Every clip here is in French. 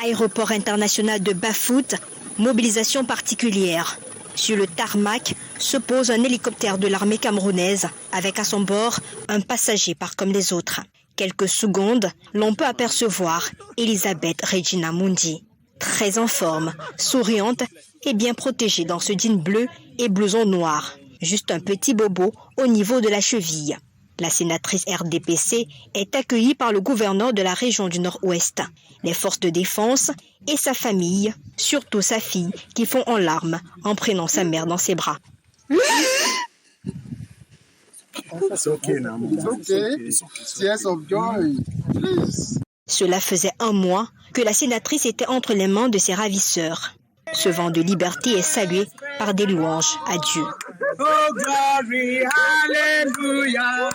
Aéroport international de Bafout, mobilisation particulière. Sur le tarmac se pose un hélicoptère de l'armée camerounaise avec à son bord un passager pas comme les autres. Quelques secondes, l'on peut apercevoir Elisabeth Regina Mundi. Très en forme, souriante et bien protégée dans ce jean bleu et blouson noir. Juste un petit bobo au niveau de la cheville. La sénatrice RDPC est accueillie par le gouverneur de la région du Nord-Ouest, les forces de défense et sa famille, surtout sa fille, qui fond en larmes en prenant sa mère dans ses bras. Cela faisait un mois que la sénatrice était entre les mains de ses ravisseurs. Ce vent de liberté est salué par des louanges à Dieu. Oh, glory, hallelujah.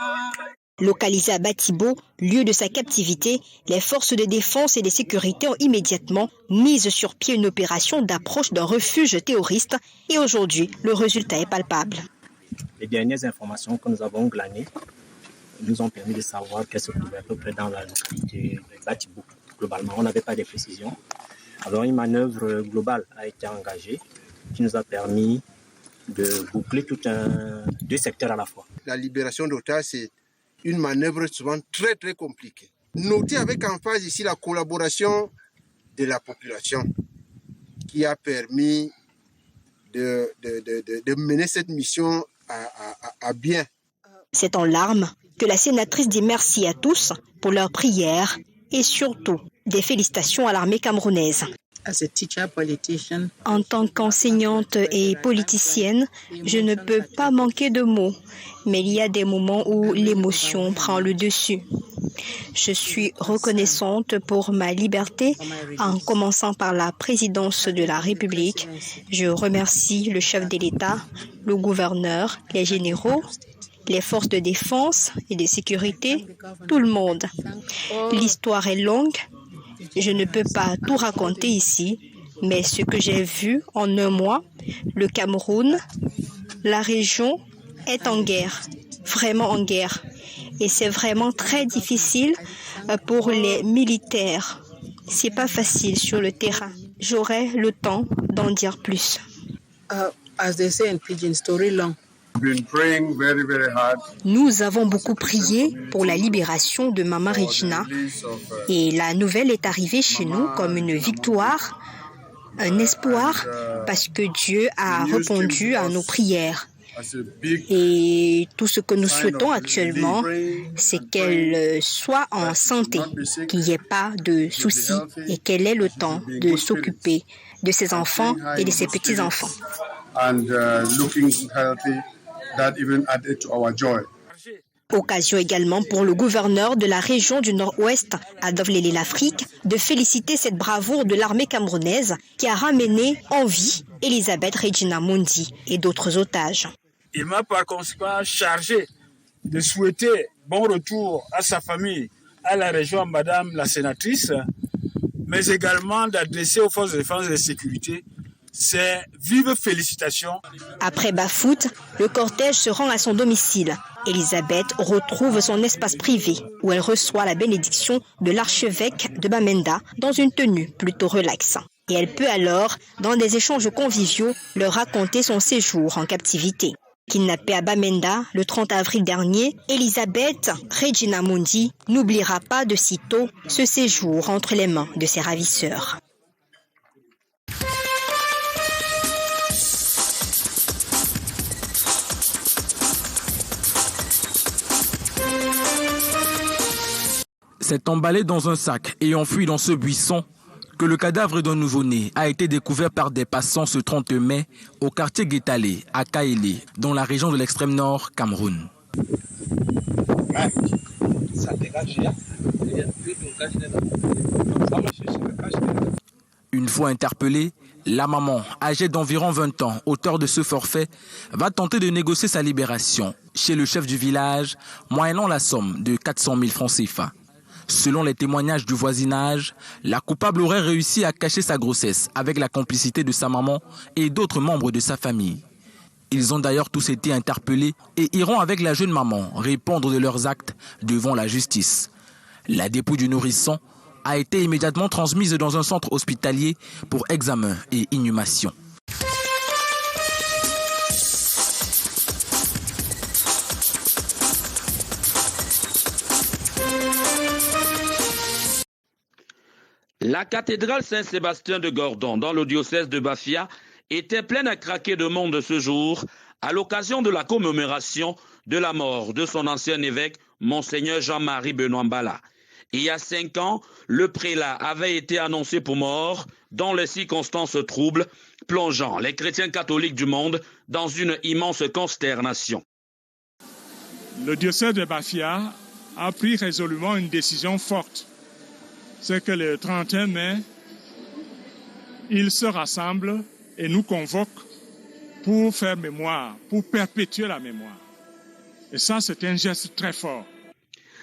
Localisé à Batibo, lieu de sa captivité, les forces de défense et de sécurité ont immédiatement mis sur pied une opération d'approche d'un refuge terroriste et aujourd'hui, le résultat est palpable. Les dernières informations que nous avons glanées nous ont permis de savoir qu'elles se trouvaient à peu près dans la localité de Batibo. Globalement, on n'avait pas de précisions. Alors une manœuvre globale a été engagée qui nous a permis de boucler deux secteurs à la fois. La libération d'otages, c'est une manœuvre souvent très très compliquée. Notez avec emphase ici la collaboration de la population qui a permis de mener cette mission à bien. C'est en larmes que la sénatrice dit merci à tous pour leurs prières et surtout des félicitations à l'armée camerounaise. En tant qu'enseignante et politicienne, je ne peux pas manquer de mots, mais il y a des moments où l'émotion prend le dessus. Je suis reconnaissante pour ma liberté, en commençant par la présidence de la République. Je remercie le chef de l'État, le gouverneur, les généraux, les forces de défense et de sécurité, tout le monde. L'histoire est longue. Je ne peux pas tout raconter ici, mais ce que j'ai vu en un mois, le Cameroun, la région est en guerre, vraiment en guerre. Et c'est vraiment très difficile pour les militaires. C'est pas facile sur le terrain. J'aurai le temps d'en dire plus. As they say in pidgin, story long. Nous avons beaucoup prié pour la libération de Maman Regina et la nouvelle est arrivée chez nous comme une victoire, un espoir parce que Dieu a répondu à nos prières. Et tout ce que nous souhaitons actuellement, c'est qu'elle soit en santé, qu'il n'y ait pas de soucis et qu'elle ait le temps de s'occuper de ses enfants et de ses petits-enfants. Occasion également pour le gouverneur de la région du Nord-Ouest, Adolphe Lélé l'Afrique, de féliciter cette bravoure de l'armée camerounaise qui a ramené en vie Elisabeth Regina Mundi et d'autres otages. Il m'a par conséquent chargé de souhaiter bon retour à sa famille, à la région, Madame la sénatrice, mais également d'adresser aux forces de défense et de sécurité ces vives félicitations. Après Bafout, le cortège se rend à son domicile. Elisabeth retrouve son espace privé où elle reçoit la bénédiction de l'archevêque de Bamenda dans une tenue plutôt relaxe. Et elle peut alors, dans des échanges conviviaux, leur raconter son séjour en captivité. Kidnappée à Bamenda le 30 avril dernier, Elisabeth Regina Mundi n'oubliera pas de sitôt ce séjour entre les mains de ses ravisseurs. C'est emballé dans un sac et enfui dans ce buisson que le cadavre d'un nouveau-né a été découvert par des passants ce 30 mai au quartier Guétalé, à Kaélé, dans la région de l'extrême nord, Cameroun. Une fois interpellée, la maman, âgée d'environ 20 ans, auteur de ce forfait, va tenter de négocier sa libération chez le chef du village, moyennant la somme de 400 000 francs CFA. Selon les témoignages du voisinage, la coupable aurait réussi à cacher sa grossesse avec la complicité de sa maman et d'autres membres de sa famille. Ils ont d'ailleurs tous été interpellés et iront avec la jeune maman répondre de leurs actes devant la justice. La dépouille du nourrisson a été immédiatement transmise dans un centre hospitalier pour examen et inhumation. La cathédrale Saint-Sébastien de Gordon, dans le diocèse de Bafia, était pleine à craquer de monde ce jour, à l'occasion de la commémoration de la mort de son ancien évêque, Monseigneur Jean-Marie Benoît Mbala. Il y a 5 ans, le prélat avait été annoncé pour mort dans les circonstances troubles, plongeant les chrétiens catholiques du monde dans une immense consternation. Le diocèse de Bafia a pris résolument une décision forte. C'est que le 31 mai, ils se rassemblent et nous convoquent pour faire mémoire, pour perpétuer la mémoire. Et ça, c'est un geste très fort.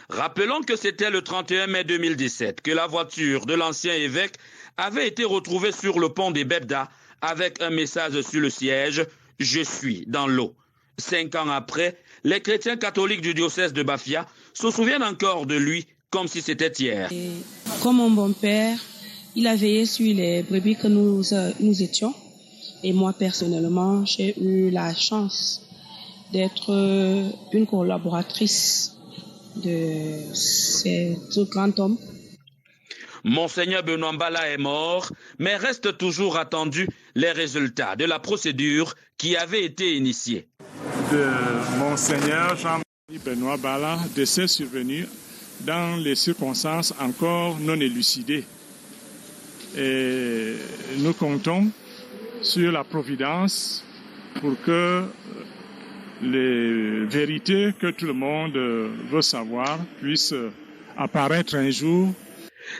Rappelons que c'était le 31 mai 2017 que la voiture de l'ancien évêque avait été retrouvée sur le pont des Bebda avec un message sur le siège « Je suis dans l'eau ». 5 ans après, les chrétiens catholiques du diocèse de Bafia se souviennent encore de lui comme si c'était hier. Et comme mon bon père, il a veillé sur les brebis que nous étions. Et moi, personnellement, j'ai eu la chance d'être une collaboratrice de ce grand homme. Monseigneur Benoît Mbala est mort, mais restent toujours attendus les résultats de la procédure qui avait été initiée. De Monseigneur Jean-Marie Benoît Mbala, décès survenu dans les circonstances encore non élucidées. Et nous comptons sur la providence pour que les vérités que tout le monde veut savoir puissent apparaître un jour.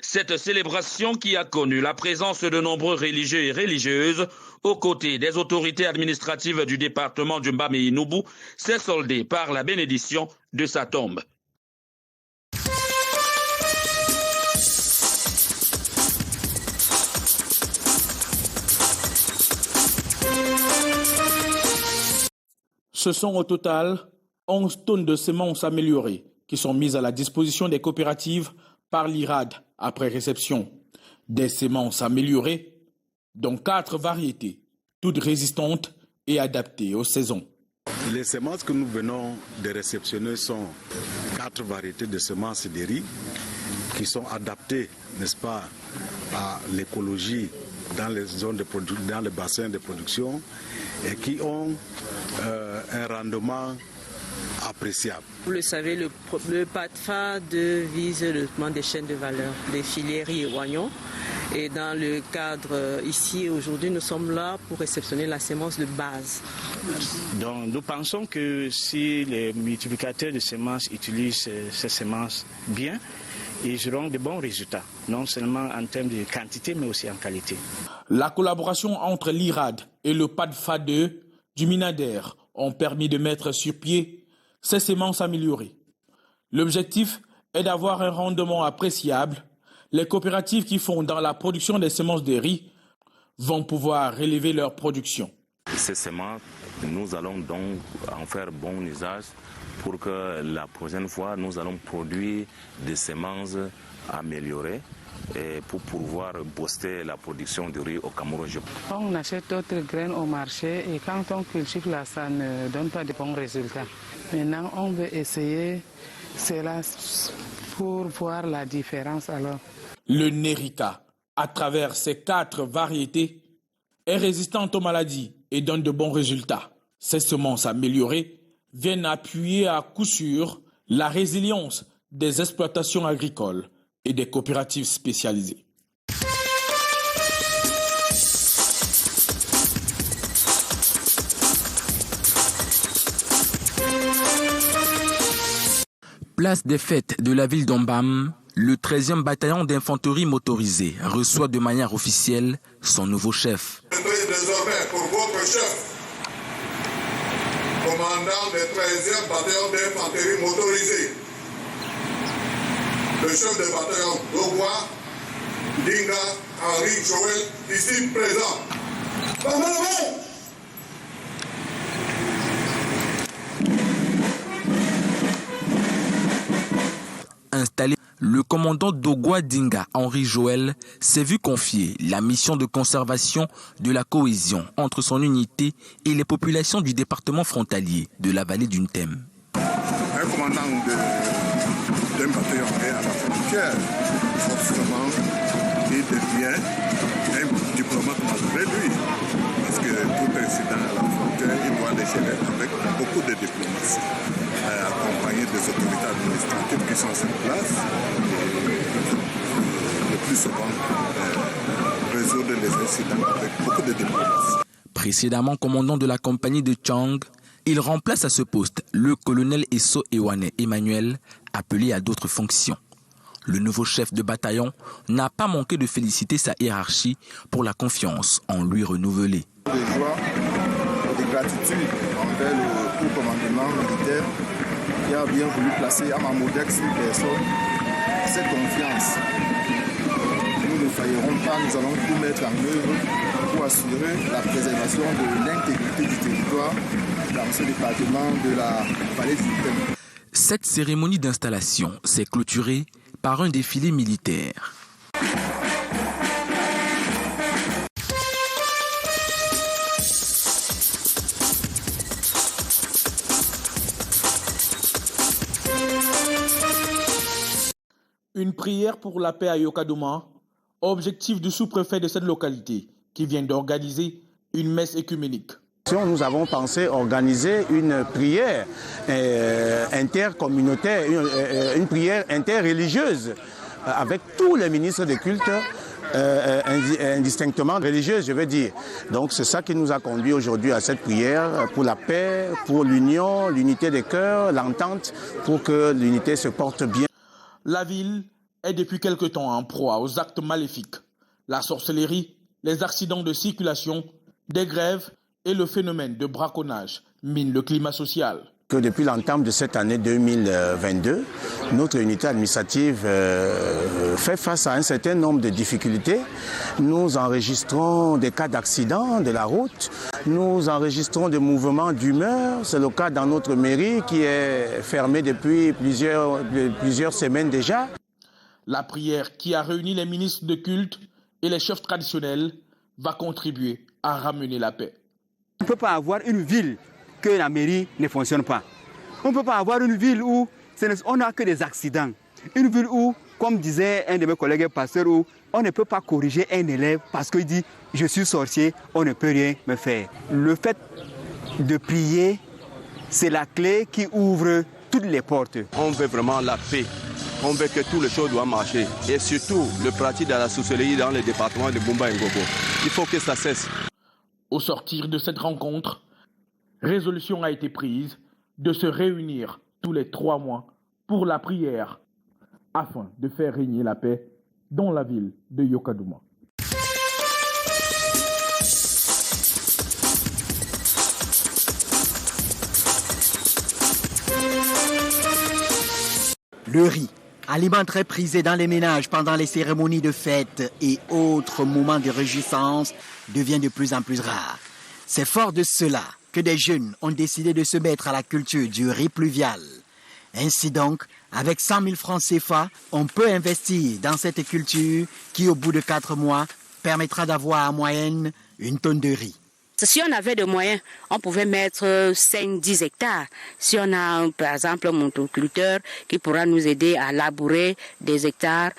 Cette célébration qui a connu la présence de nombreux religieux et religieuses aux côtés des autorités administratives du département du Mbamé-Inoubou s'est soldée par la bénédiction de sa tombe. Ce sont au total 11 tonnes de semences améliorées qui sont mises à la disposition des coopératives par l'IRAD après réception. Des semences améliorées, dont 4 variétés, toutes résistantes et adaptées aux saisons. Les semences que nous venons de réceptionner sont 4 variétés de semences de riz qui sont adaptées, n'est-ce pas, à l'écologie dans les zones dans les bassins de production et qui ont un rendement appréciable. Vous le savez, le PADFAD vise le développement des chaînes de valeur, des filières riz et oignons. Et dans le cadre ici, aujourd'hui, nous sommes là pour réceptionner la semence de base. Donc, nous pensons que si les multiplicateurs de semences utilisent ces semences bien, ils auront de bons résultats, non seulement en termes de quantité, mais aussi en qualité. La collaboration entre l'IRAD et le PADFAD du Minader ont permis de mettre sur pied ces semences améliorées. L'objectif est d'avoir un rendement appréciable. Les coopératives qui font dans la production des semences de riz vont pouvoir relever leur production. Ces semences, nous allons donc en faire bon usage pour que la prochaine fois, nous allons produire des semences améliorées et pour pouvoir booster la production de riz au Cameroun. On achète d'autres graines au marché et quand on cultive là, ça ne donne pas de bons résultats. Maintenant, on veut essayer cela pour voir la différence alors. Le Nerica, à travers ses 4 variétés, est résistante aux maladies et donne de bons résultats. Ces semences améliorées viennent appuyer à coup sûr la résilience des exploitations agricoles et des coopératives spécialisées. Place des fêtes de la ville d'Ombam, le 13e bataillon d'infanterie motorisée reçoit de manière officielle son nouveau chef. Désormais pour votre chef, commandant du 13e bataillon d'infanterie motorisée, le chef de bataillon Dogwa, Dinga Henri Joël, ici présent. Installé Le commandant d'Ogwa Dinga, Henri Joël, s'est vu confier la mission de conservation de la cohésion entre son unité et les populations du département frontalier de la vallée du Ntem. Un commandant d'un bataillon est à la frontière, forcément, il devient un diplomate malgré lui. Parce que tout incident à la frontière, il doit les gérer avec beaucoup de diplomatie, accompagné des autorités administratives qui sont sur place, et le plus souvent résoudre les incidents avec beaucoup de diplomatie. Précédemment commandant de la compagnie de Chang, il remplace à ce poste le colonel Esso Ewane Emmanuel, appelé à d'autres fonctions. Le nouveau chef de bataillon n'a pas manqué de féliciter sa hiérarchie pour la confiance en lui renouvelée. De joie et de gratitude envers le haut commandement militaire qui a bien voulu placer à ma modeste personne cette confiance. Nous ne faillerons pas, nous allons tout mettre en œuvre pour assurer la préservation de l'intégrité du territoire dans ce département de la vallée du Ntem. Cette cérémonie d'installation s'est clôturée par un défilé militaire. Une prière pour la paix à Yokadouma, objectif du sous-préfet de cette localité qui vient d'organiser une messe écuménique. Nous avons pensé organiser une prière intercommunautaire, une prière interreligieuse avec tous les ministres de culte, indistinctement religieuse, je veux dire. Donc c'est ça qui nous a conduit aujourd'hui à cette prière pour la paix, pour l'union, l'unité des cœurs, l'entente, pour que l'unité se porte bien. La ville est depuis quelque temps en proie aux actes maléfiques. La sorcellerie, les accidents de circulation, des grèves et le phénomène de braconnage minent le climat social. Que depuis l'entame de cette année 2022, notre unité administrative fait face à un certain nombre de difficultés. Nous enregistrons des cas d'accidents de la route, nous enregistrons des mouvements d'humeur. C'est le cas dans notre mairie qui est fermée depuis plusieurs semaines déjà. La prière qui a réuni les ministres de culte et les chefs traditionnels va contribuer à ramener la paix. On ne peut pas avoir une ville que la mairie ne fonctionne pas. On ne peut pas avoir une ville où on n'a que des accidents. Une ville où, comme disait un de mes collègues pasteurs, où on ne peut pas corriger un élève parce qu'il dit « je suis sorcier, on ne peut rien me faire ». Le fait de prier, c'est la clé qui ouvre toutes les portes. On veut vraiment la paix. On veut que toutes les choses doivent marcher. Et surtout, le pratique de la sorcellerie dans le département de Bumba et Ngobo. Il faut que ça cesse. Au sortir de cette rencontre, résolution a été prise de se réunir tous les 3 mois pour la prière afin de faire régner la paix dans la ville de Yokadouma. Le riz, aliment très prisé dans les ménages pendant les cérémonies de fête et autres moments de réjouissance, devient de plus en plus rare. C'est fort de cela que des jeunes ont décidé de se mettre à la culture du riz pluvial. Ainsi donc, avec 100 000 francs CFA, on peut investir dans cette culture qui, au bout de 4 mois, permettra d'avoir en moyenne une tonne de riz. Si on avait des moyens, on pouvait mettre 5-10 hectares. Si on a, par exemple, un motoculteur qui pourra nous aider à labourer des hectares,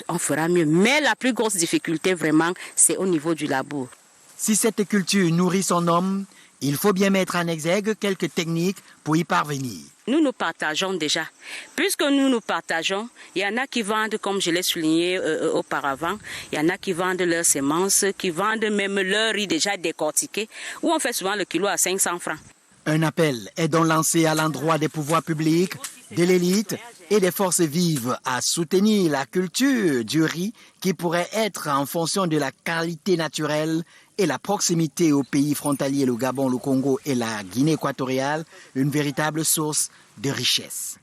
on fera mieux. Mais la plus grosse difficulté, vraiment, c'est au niveau du labour. Si cette culture nourrit son homme, il faut bien mettre en exergue quelques techniques pour y parvenir. Nous partageons déjà. Puisque nous partageons, il y en a qui vendent, comme je l'ai souligné auparavant, il y en a qui vendent leurs semences, qui vendent même leur riz déjà décortiqué, où on fait souvent le kilo à 500 francs. Un appel est donc lancé à l'endroit des pouvoirs publics, de l'élite et des forces vives à soutenir la culture du riz qui pourrait être, en fonction de la qualité naturelle et la proximité aux pays frontaliers, le Gabon, le Congo et la Guinée équatoriale, une véritable source de richesse.